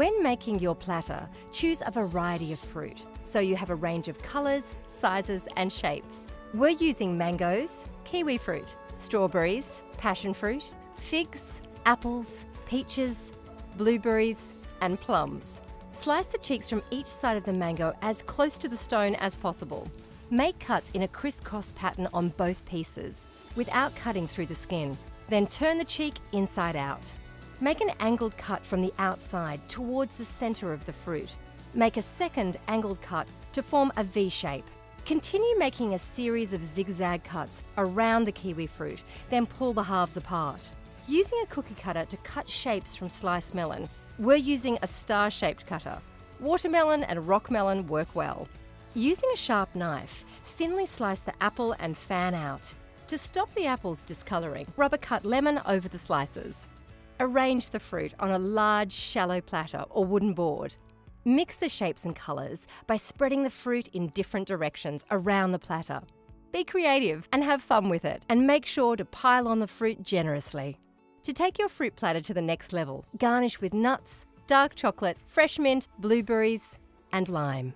When making your platter, choose a variety of fruit, so you have a range of colours, sizes and shapes. We're using mangoes, kiwi fruit, strawberries, passion fruit, figs, apples, peaches, blueberries and plums. Slice the cheeks from each side of the mango as close to the stone as possible. Make cuts in a crisscross pattern on both pieces, without cutting through the skin. Then turn the cheek inside out. Make an angled cut from the outside towards the centre of the fruit. Make a second angled cut to form a V shape. Continue making a series of zigzag cuts around the kiwi fruit, then pull the halves apart. Using a cookie cutter to cut shapes from sliced melon, we're using a star-shaped cutter. Watermelon and rock melon work well. Using a sharp knife, thinly slice the apple and fan out. To stop the apples discolouring, rub a cut lemon over the slices. Arrange the fruit on a large, shallow platter or wooden board. Mix the shapes and colours by spreading the fruit in different directions around the platter. Be creative and have fun with it, and make sure to pile on the fruit generously. To take your fruit platter to the next level, garnish with nuts, dark chocolate, fresh mint, blueberries and lime.